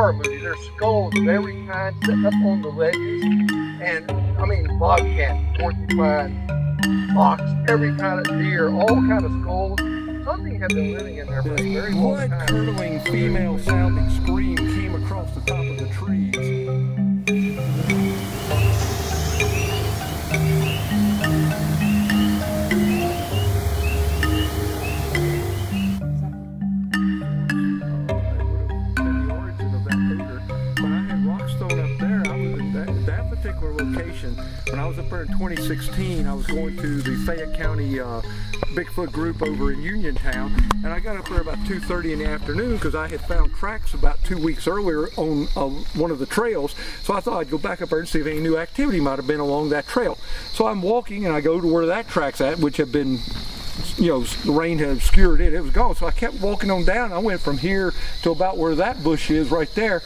horror movie. There's skulls of every kind sitting up on the ledges. And, I mean, bobcat, porcupine, fox, every kind of deer, all kind of skulls. Something had been living in there for a very long time. Blood-curdling, female-sounding scream came across the top of the trees. When I was up there in 2016, I was going to the Fayette County Bigfoot group over in Uniontown, and I got up there about 2:30 in the afternoon because I had found tracks about 2 weeks earlier on one of the trails. So I thought I'd go back up there and see if any new activity might have been along that trail. So I'm walking and I go to where that track's at, which had been, you know, the rain had obscured it. It was gone. So I kept walking on down. I went from here to about where that bush is right there.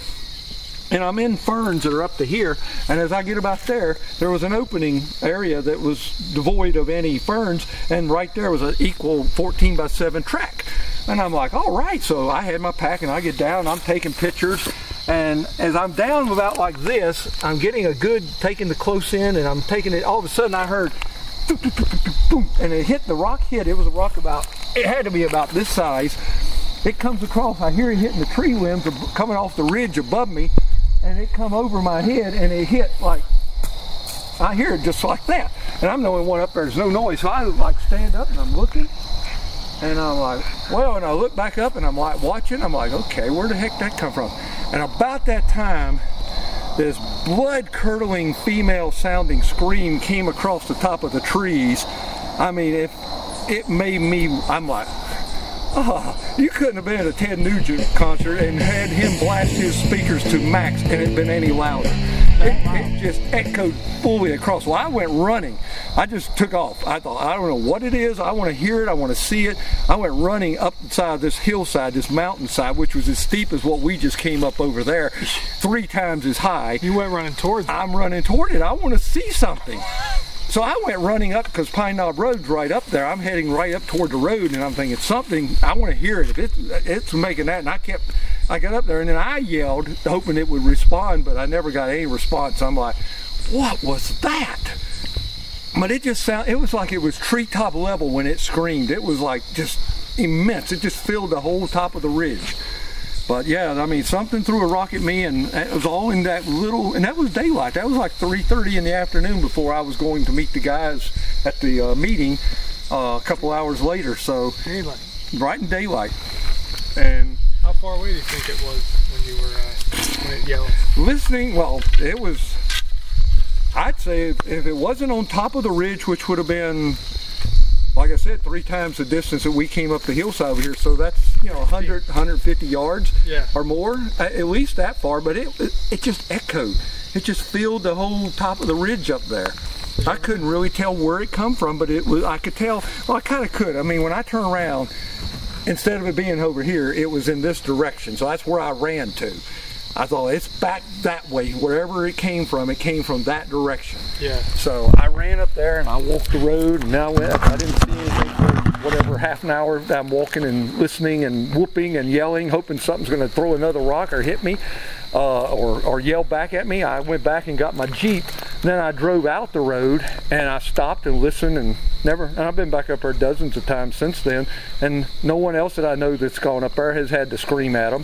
And I'm in ferns that are up to here, and as I get about there was an opening area that was devoid of any ferns, and right there was an equal 14x7 track. And I'm like, all right. So I had my pack and I get down, I'm taking pictures, and as I'm down about like this, I'm getting a good, taking the close in, and I'm taking it, all of a sudden I heard boom, and it hit, the rock hit, it was a rock about, it had to be about this size. It comes across, I hear it hitting the tree limbs coming off the ridge above me, and it come over my head and it hit like, I hear it just like that. And I'm the only one up there, there's no noise. So I like stand up and I'm looking, and I'm like, well, and I look back up and I'm like watching, I'm like, okay, where the heck that come from? And about that time, this blood-curdling female-sounding scream came across the top of the trees. I mean, it made me, I'm like, oh, you couldn't have been at a Ted Nugent concert and had him blast his speakers to max and it been any louder. It just echoed fully across. Well, I went running. I just took off. I thought, I don't know what it is. I want to hear it. I want to see it. I went running up the side of this hillside, this mountainside, which was as steep as what we just came up over there, 3 times as high. You went running towards it. I'm running toward it. I want to see something. So I went running up because Pine Knob Road's right up there. I'm heading right up toward the road, and I'm thinking something, I want to hear it. If it's making that, and I got up there and then I yelled, hoping it would respond, but I never got any response. I'm like, what was that? But it just sounded, it was like it was treetop level when it screamed. It was like just immense. It just filled the whole top of the ridge. But yeah, I mean, something threw a rock at me, and it was all in that little, and that was daylight. That was like 3:30 in the afternoon before I was going to meet the guys at the meeting a couple hours later. So daylight, right in daylight. And how far away do you think it was when you were when it yelled? Listening, well, it was, I'd say if it wasn't on top of the ridge, which would have been, like I said, 3 times the distance that we came up the hillside over here. So that's, you know, 100, 150 yards or more, at least that far. But it just echoed. It just filled the whole top of the ridge up there. I couldn't really tell where it come from, but it was, I could tell, well, I kind of could. I mean, when I turn around, instead of it being over here, it was in this direction. So that's where I ran to. I thought, it's back that way. Wherever it came from that direction. Yeah. So I ran up there and I walked the road, and now I didn't see anything for whatever, half an hour. I'm walking and listening and whooping and yelling, hoping something's going to throw another rock or hit me or yell back at me. I went back and got my Jeep. Then I drove out the road and I stopped and listened, and I've been back up there dozens of times since then, and no one else that I know that's gone up there has had to scream at them.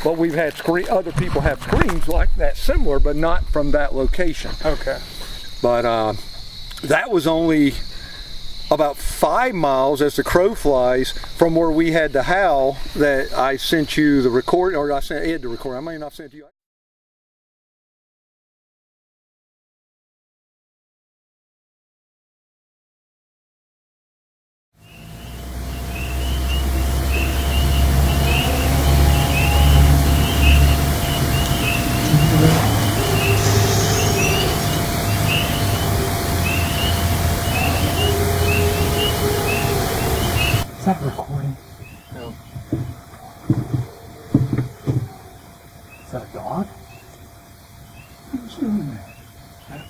But we've had other people have screams like that, similar, but not from that location. Okay. But that was only about 5 miles as the crow flies from where we had the howl that I sent you the recording, or I sent Ed the recording. I may not have sent you. Is that recording? No. Is that a dog? Who's doing that? That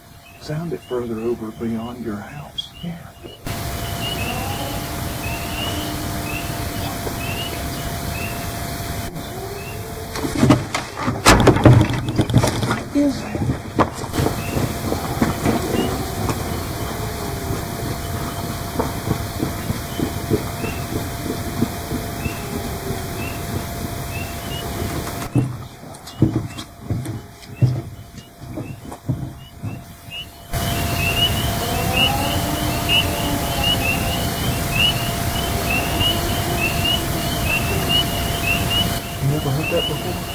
sounded further over beyond your house. Yeah. is? You never heard that before?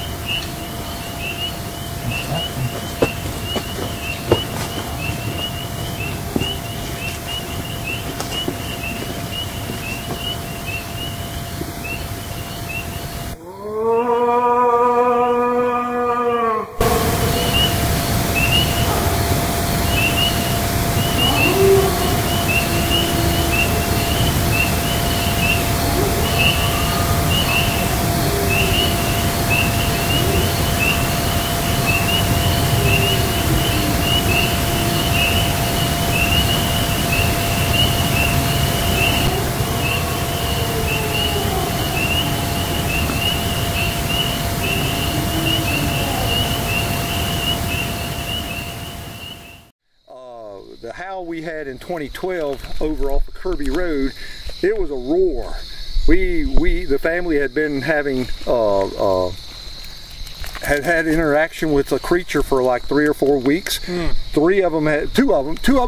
The howl we had in 2012 over off of Kirby Road, it was a roar. The family had been having had interaction with a creature for like 3 or 4 weeks. Two of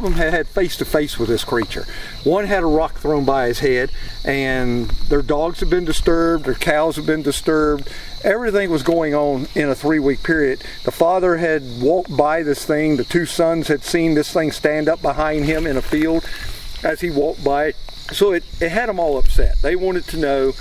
them had face to face with this creature. One had a rock thrown by his head, and their dogs have been disturbed, their cows have been disturbed. Everything was going on in a 3-week period. The father had walked by this thing. The 2 sons had seen this thing stand up behind him in a field as he walked by. So it had them all upset. They wanted to know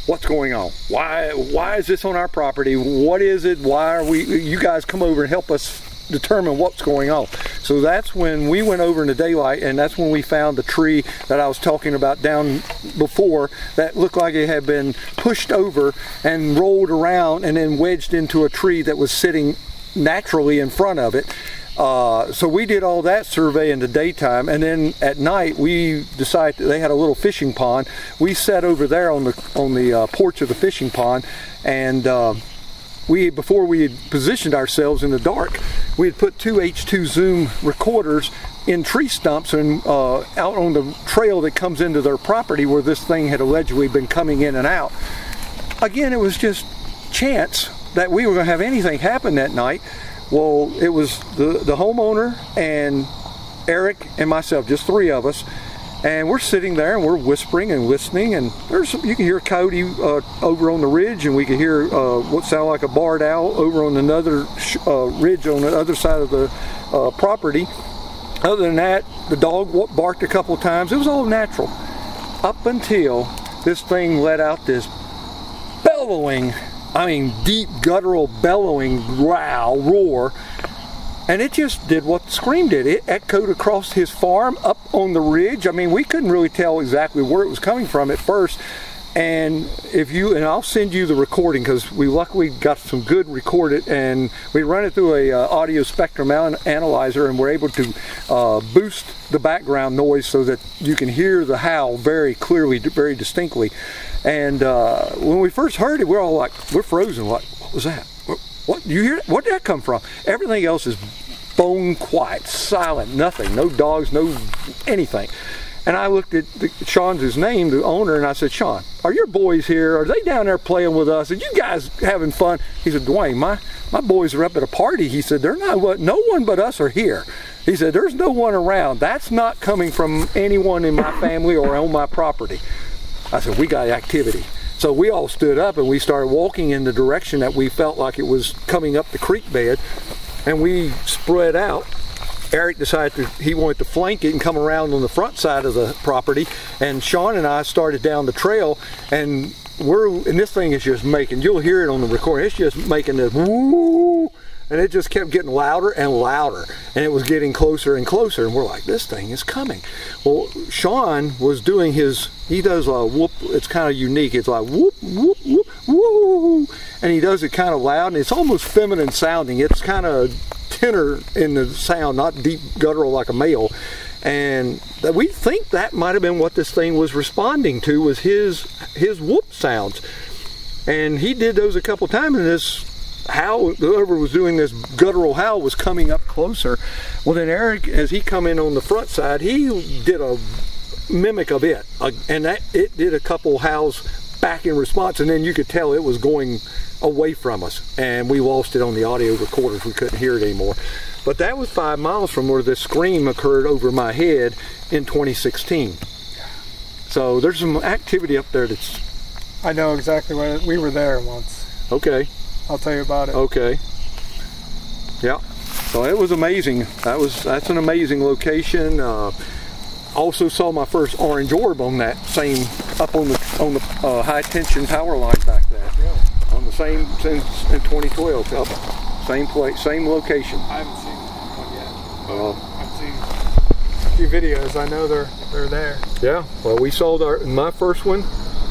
what's going on. Why is this on our property? What is it? Why are you guys come over and help us determine what's going on. So that's when we went over in the daylight, and that's when we found the tree that I was talking about down before that looked like it had been pushed over and rolled around and then wedged into a tree that was sitting naturally in front of it. So we did all that survey in the daytime, and then at night we decided they had a little fishing pond. We sat over there on the porch of the fishing pond, and before we had positioned ourselves in the dark, we had put 2 H2 zoom recorders in tree stumps and out on the trail that comes into their property where this thing had allegedly been coming in and out. Again, it was just chance that we were going to have anything happen that night. Well, it was the homeowner and Eric and myself, just 3 of us, and we're sitting there and we're whispering and listening, and you can hear a coyote over on the ridge, and we could hear what sounded like a barred owl over on another ridge on the other side of the property. Other than that, the dog barked a couple of times. It was all natural up until this thing let out this bellowing, I mean deep guttural bellowing growl, roar, and it just did what the scream did. It echoed across his farm up on the ridge. I mean, we couldn't really tell exactly where it was coming from at first. And I'll send you the recording, because we luckily got some good recorded, and we run it through a audio spectrum analyzer, and we're able to boost the background noise so that you can hear the howl very clearly, very distinctly. And when we first heard it, we're all like, we're frozen. Like, what was that? What you hear? Where did that come from? Everything else is bone quiet, silent, nothing, no dogs, no anything. And I looked at Sean's his name, the owner, and I said, Sean, are your boys here? Are they down there playing with us? Are you guys having fun? He said, Dwayne, my boys are up at a party. He said, they're not, no one but us are here. He said, there's no one around. That's not coming from anyone in my family or on my property. I said, we got activity. So we all stood up and we started walking in the direction that we felt like it was coming up the creek bed, and we spread out. Eric decided he wanted to flank it and come around on the front side of the property, and Sean and I started down the trail, and this thing is just making, you'll hear it on the recording, it's just making this woo, and it just kept getting louder and louder, and it was getting closer and closer, and we're like, this thing is coming. Well, Sean was doing he does a whoop, it's kind of unique, it's like whoop, whoop, whoop, whoop, and he does it kind of loud, and it's almost feminine sounding, it's kind of tenor in the sound, not deep guttural like a male. And we think that might have been what this thing was responding to, was his whoop sounds. And he did those a couple times, and this howl, whoever was doing this guttural howl was coming up closer. Well, then Eric, as he come in on the front side, he did a mimic of it, and it did a couple howls back in response, and then you could tell it was going away from us, and we lost it on the audio recorders. We couldn't hear it anymore. But that was 5 miles from where this scream occurred over my head in 2016. So there's some activity up there that's... I know exactly where we were there once. Okay. I'll tell you about it. Okay. Yeah. So it was amazing. That's an amazing location. Also saw my first orange orb on that same, up on the high tension power line back there. Yeah. On the same, since in 2012. Yep. Same place, same location. I haven't seen one yet. I've seen a few videos. I know they're there. Yeah. Well, we saw my first one,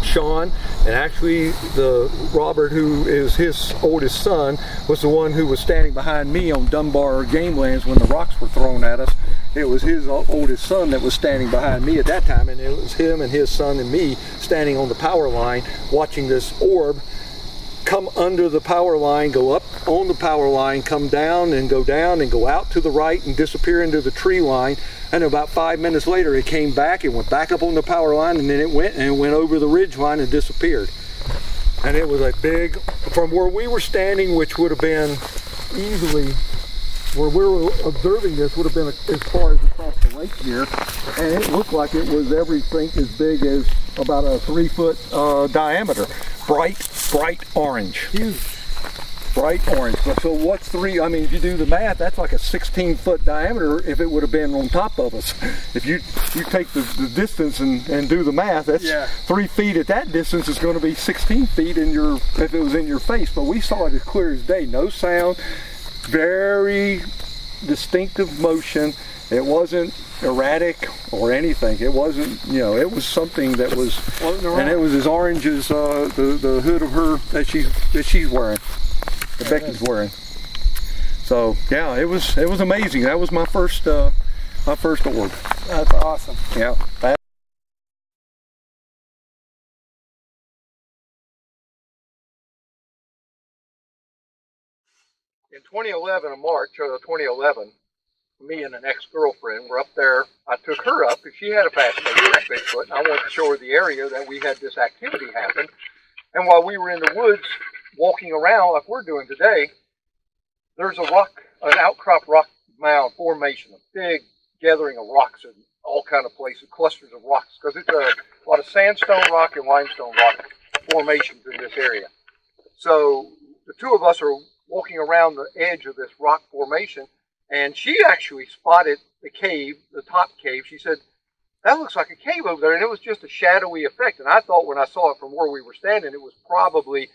Sean, and actually the Robert, who is his oldest son, was the one who was standing behind me on Dunbar Game Lands when the rocks were thrown at us. It was his oldest son that was standing behind me at that time, and it was him and his son and me standing on the power line watching this orb come under the power line, go up on the power line, come down and go out to the right and disappear into the tree line. And about 5 minutes later it came back, it went back up on the power line, and then it went over the ridge line and disappeared. And it was a big, from where we were standing, which would have been easily, where we were observing this would have been as far as across the lake here, and it looked like it was everything as big as about a 3-foot diameter. Bright orange. Huge. Bright orange. So what's three? I mean, if you do the math, that's like a 16-foot diameter if it would have been on top of us. If you take the distance and do the math, that's 3 feet at that distance is going to be 16 feet if it was in your face. But we saw it as clear as day. No sound. Very distinctive motion. It wasn't erratic or anything. It wasn't, it was something that was, and it was as orange as the hood of her that she's wearing, that Becky's wearing. So yeah, it was amazing. That was my first orb. That's awesome. Yeah. In 2011, in March of 2011, me and an ex-girlfriend were up there. I took her up because she had a fascination with Bigfoot, and I wanted to show her the area that we had this activity happen. And while we were in the woods walking around like we're doing today, there's an outcrop rock mound formation, a big gathering of rocks in all kind of places, clusters of rocks, because it's a lot of sandstone rock and limestone rock formations in this area. So the two of us are walking around the edge of this rock formation, and she actually spotted the cave, the top cave. She said, "That looks like a cave over there," and it was just a shadowy effect. And I thought when I saw it from where we were standing, it was probably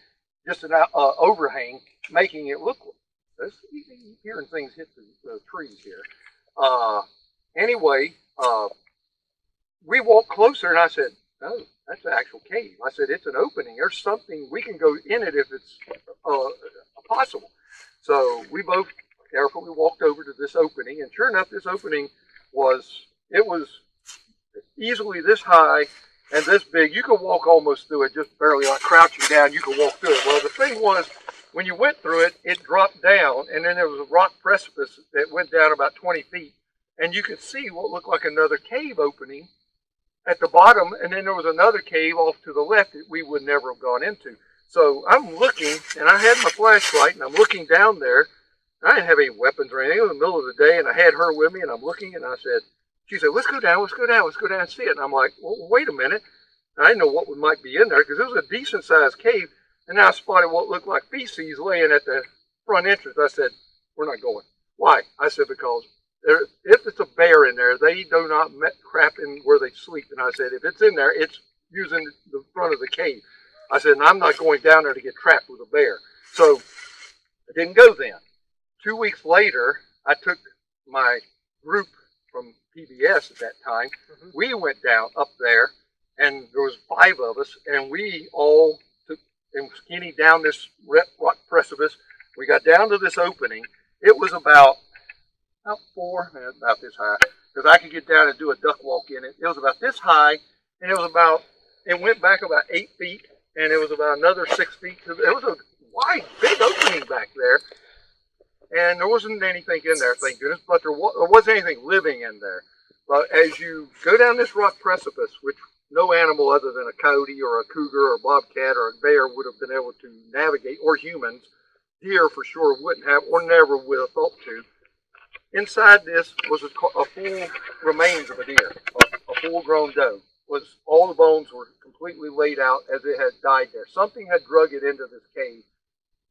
just an overhang making it look like this. You're hearing things hit the trees here. Anyway, we walked closer, and I said, "Oh, that's an actual cave." I said, "It's an opening. There's something. We can go in it if it's possible." So we both carefully walked over to this opening, and sure enough, this opening was easily this high and this big. You could walk almost through it, just barely, like crouching down, you could walk through it. Well, the thing was, when you went through it, it dropped down, and then there was a rock precipice that went down about 20 feet, and you could see what looked like another cave opening at the bottom, and then there was another cave off to the left that we would never have gone into. So I'm looking, and I had my flashlight, and I'm looking down there. I didn't have any weapons or anything. It was the middle of the day, and I had her with me, and I'm looking, and she said, let's go down and see it. And I'm like, well, wait a minute. And I didn't know what might be in there, because it was a decent-sized cave, and then I spotted what looked like feces laying at the front entrance. I said, we're not going. Why? I said, because if it's a bear in there, they do not crap in where they sleep. And I said, if it's in there, it's using the front of the cave. I said, and I'm not going down there to get trapped with a bear. So I didn't go then. 2 weeks later, I took my group from PBS at that time. We went down up there, and there was 5 of us, and we all took and skinny down this rock precipice. We got down to this opening. It was about this high, because I could get down and do a duck walk in it. It was about this high, and it went back about 8 feet, and it was about another 6 feet. It was a wide, big opening back there. And there wasn't anything in there, thank goodness, but there wasn't anything living in there. But as you go down this rock precipice, which no animal other than a coyote or a cougar or a bobcat or a bear would have been able to navigate, or humans, deer for sure wouldn't have, or never would have thought to. Inside this was a full remains of a deer, a full-grown doe. All the bones were completely laid out as it had died there. Something had drug it into this cave,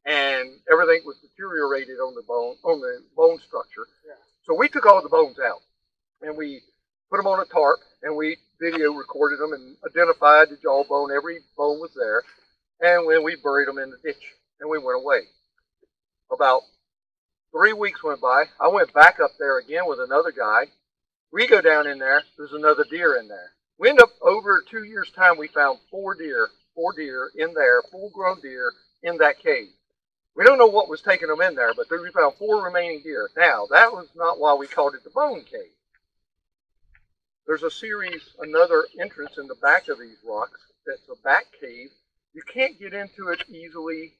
and everything was deteriorated on the bone structure. Yeah. So we took all the bones out, and we put them on a tarp, and we video recorded them and identified the jawbone. Every bone was there, and when we buried them in the ditch, and we went away. About 3 weeks went by. I went back up there again with another guy. We go down in there. There's another deer in there. We end up, over 2 years' time, we found four deer in there, full-grown deer in that cave. We don't know what was taking them in there, but we found 4 remaining deer. Now, that was not why we called it the Bone Cave. There's a series, another entrance in the back of these rocks that's a back cave. You can't get into it easily.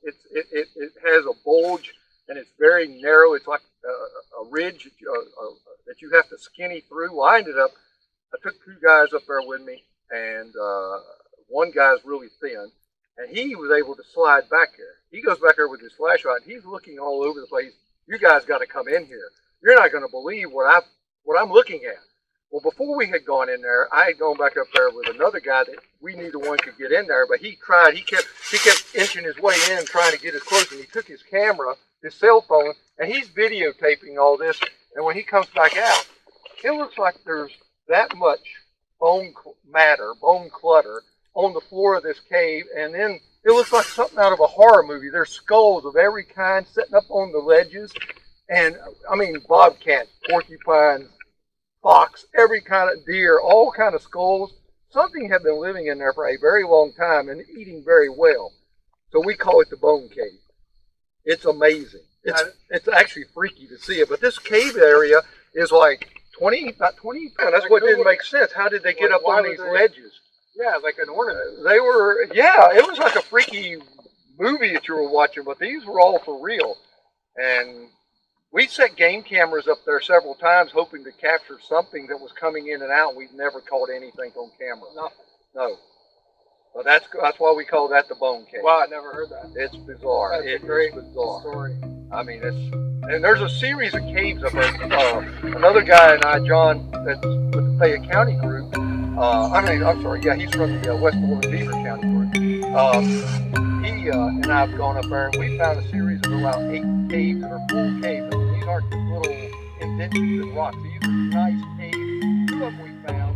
It has a bulge, and it's very narrow. It's like a ridge that you have to skinny through. Well, I took 2 guys up there with me, and one guy's really thin, and he was able to slide back there. He goes back there with his flashlight. He's looking all over the place. You guys got to come in here. You're not going to believe what I'm looking at. Well, before we had gone in there, I had gone back up there with another guy that we neither one could get in there, but he tried. He kept inching his way in, trying to get as close, and he took his camera, his cell phone, and he's videotaping all this. And when he comes back out, it looks like there's that much bone matter, bone clutter on the floor of this cave, and then it looks like something out of a horror movie. There's skulls of every kind sitting up on the ledges, and I mean bobcats, porcupines, fox, every kind of deer, all kind of skulls. Something had been living in there for a very long time and eating very well. So we call it the Bone Cave. It's amazing. It's actually freaky to see it, but this cave area is like about 20 pounds. That's what didn't make sense. How did they get up on these ledges? Yeah, like an ornament. They were, yeah, it was like a freaky movie that you were watching, but these were all for real. And we set game cameras up there several times hoping to capture something that was coming in and out. We've never caught anything on camera. No. But that's why we call that the Bone Cave. Wow, I never heard that. It's bizarre. That's a great bizarre story. I mean, and there's a series of caves up there. Another guy and I, John, that's with the Fayette County group. He's from the Westmoreland Beaver County group. He and I have gone up there, and we found a series of about 8 caves that are full caves. I mean, these aren't just little indentions in rocks. These are nice caves. 2 of them we found.